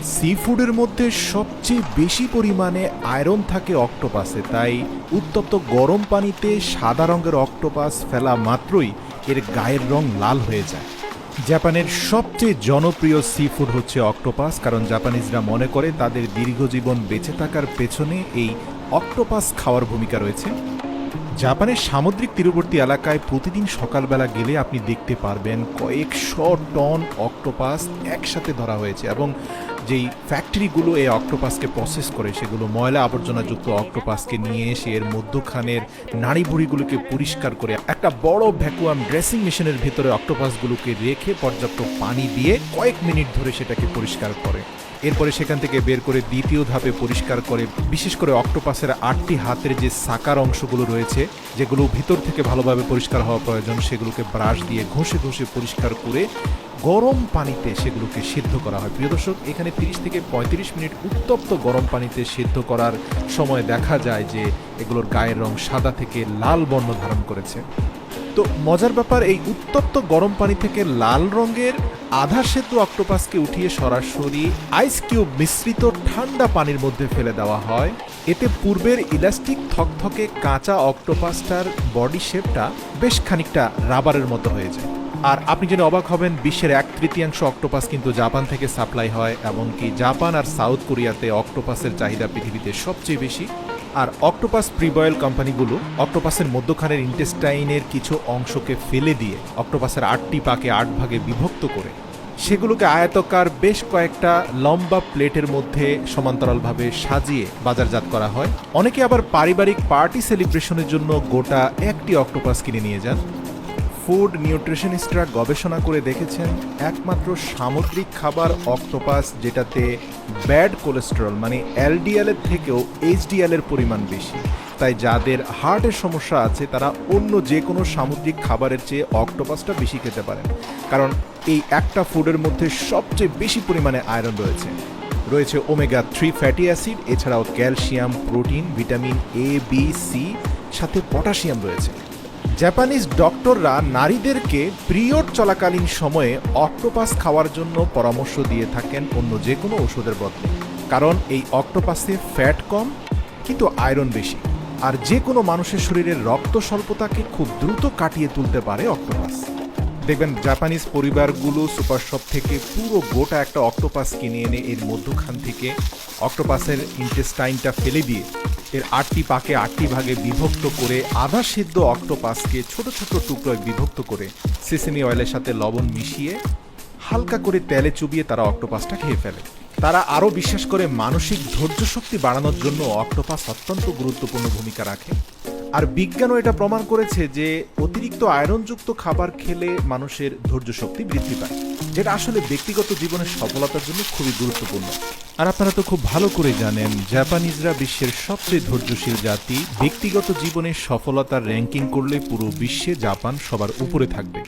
C ফুডের মধ্যে সবচেয়ে বেশি পরিমাণে আয়রন থাকে অক্টোপাসে, তাই উত্তপ্ত গরম পানিতে সাদা রঙের অক্টোপাস ফেলা মাত্রই এর গায়ের রং লাল হয়ে যায়। জাপানের সবচেয়ে জনপ্রিয় সি ফুড হচ্ছে অক্টোপাস, কারণ জাপানিজরা মনে করে তাদের দীর্ঘজীবন বেঁচে থাকার পেছনে এই অক্টোপাস খাওয়ার ভূমিকা রয়েছে। জাপানের সামুদ্রিক তীরবর্তী এলাকায় প্রতিদিন সকালবেলা গেলে আপনি দেখতে পারবেন কয়েকশো টন অক্টোপাস একসাথে ধরা হয়েছে, এবং যেই ফ্যাক্টরিগুলো এই অক্টোপাসকে প্রসেস করে সেগুলো ময়লা আবর্জনাযুক্ত অক্টোপাসকে নিয়ে এসে এর মধ্যখানের নাড়িভুড়িগুলোকে পরিষ্কার করে একটা বড় ভ্যাকুয়াম ড্রেসিং মেশিনের ভেতরে অক্টোপাসগুলোকে রেখে পর্যাপ্ত পানি দিয়ে কয়েক মিনিট ধরে সেটাকে পরিষ্কার করে। এরপরে সেখান থেকে বের করে দ্বিতীয় ধাপে পরিষ্কার করে, বিশেষ করে অক্টোপাসের 8টি হাতের যে সাকার অংশগুলো রয়েছে যেগুলো ভিতর থেকে ভালোভাবে পরিষ্কার হওয়া প্রয়োজন, সেগুলোকে ব্রাশ দিয়ে ঘষে ঘষে পরিষ্কার করে গরম পানিতে সেগুলোকে সিদ্ধ করা হয়। প্রিয় দর্শক, এখানে 30 থেকে 35 মিনিট উত্তপ্ত গরম পানিতে সিদ্ধ করার সময় দেখা যায় যে এগুলোর গায়ের রং সাদা থেকে লাল বর্ণ ধারণ করেছে। তো মজার ব্যাপার, এই উত্তপ্ত গরম পানি থেকে লাল রঙের আধা সেদ্ধ অক্টোপাসকে উঠিয়ে সরাসরি আইস কিউব মিশ্রিত ঠান্ডা পানির মধ্যে ফেলে দেওয়া হয়। এতে পূর্বের ইলাস্টিক থকথকে কাঁচা অক্টোপাসটার বডি শেপটা বেশ খানিকটা রাবারের মতো হয়ে যায়। আর আপনি জেনে অবাক হবেন, বিশ্বের 1/3 অক্টোপাস কিন্তু জাপান থেকে সাপ্লাই হয়, এমনকি জাপান আর সাউথ কোরিয়াতে অক্টোপাসের চাহিদা পৃথিবীতে সবচেয়ে বেশি। আর অক্টোপাস প্রিবয়েল কোম্পানিগুলো অক্টোপাসের মধ্যখানের ইন্টেস্টাইনের কিছু অংশকে ফেলে দিয়ে অক্টোপাসের 8টি পাকে 8 ভাগে বিভক্ত করে সেগুলোকে আয়তাকার বেশ কয়েকটা লম্বা প্লেটের মধ্যে সমান্তরালভাবে সাজিয়ে বাজারজাত করা হয়। অনেকে আবার পারিবারিক পার্টি সেলিব্রেশনের জন্য গোটা একটি অক্টোপাস কিনে নিয়ে যান। ফুড নিউট্রিশনিস্টরা গবেষণা করে দেখেছেন একমাত্র সামুদ্রিক খাবার অক্টোপাস যেটাতে ব্যাড কোলেস্টেরল মানে এলডিএল এর থেকেও এইচডিএল এর পরিমাণ বেশি। তাই যাদের হার্টের সমস্যা আছে তারা অন্য যে কোনো সামুদ্রিক খাবারের চেয়ে অক্টোপাসটা বেশি খেতে পারেন, কারণ এই একটা ফুডের মধ্যে সবচেয়ে বেশি পরিমাণে আয়রন রয়েছে ওমেগা 3 ফ্যাটি অ্যাসিড, এছাড়াও calcium, protein, vitamin A, B, C, সাথে পটাশিয়াম রয়েছে। জাপানিজ ডক্টররা নারীদেরকে পিরিয়ড চলাকালীন সময়ে অক্টোপাস খাওয়ার জন্য পরামর্শ দিয়ে থাকেন অন্য যে কোনো ওষুধের বদলে, কারণ এই অক্টোপাসে ফ্যাট কম কিন্তু আয়রন বেশি, আর যে কোনো মানুষের শরীরের রক্ত স্বল্পতাকে খুব দ্রুত কাটিয়ে তুলতে পারে অক্টোপাস। দেখবেন জাপানিজ পরিবারগুলো সুপার শপ থেকে পুরো গোটা একটা অক্টোপাস কিনে এনে এর মধ্যখান থেকে অক্টোপাসের ইন্টেস্টাইনটা ফেলে দিয়ে এর 8টি পাকে 8টি ভাগে বিভক্ত করে আধা সিদ্ধ অক্টোপাসকে ছোট ছোট টুকরোয় বিভক্ত করে সেসেমি অয়েলের সাথে লবণ মিশিয়ে হালকা করে তেলে চুবিয়ে তারা অক্টোপাসটা খেয়ে ফেলে। তারা আরও বিশ্বাস করে মানসিক ধৈর্য শক্তি বাড়ানোর জন্য অক্টোপাস অত্যন্ত গুরুত্বপূর্ণ ভূমিকা রাখে। আর বিজ্ঞানও এটা প্রমাণ করেছে যে অতিরিক্ত আয়রনযুক্ত খাবার খেলে মানুষের ধৈর্য শক্তি বৃদ্ধি পায়, যেটা আসলে ব্যক্তিগত জীবনের সফলতার জন্য খুবই গুরুত্বপূর্ণ। আর আপনারা তো খুব ভালো করে জানেন জাপানিজরা বিশ্বের সবচেয়ে ধৈর্যশীল জাতি। ব্যক্তিগত জীবনের সফলতার র্যাঙ্কিং করলে পুরো বিশ্বে জাপান সবার উপরে থাকবে।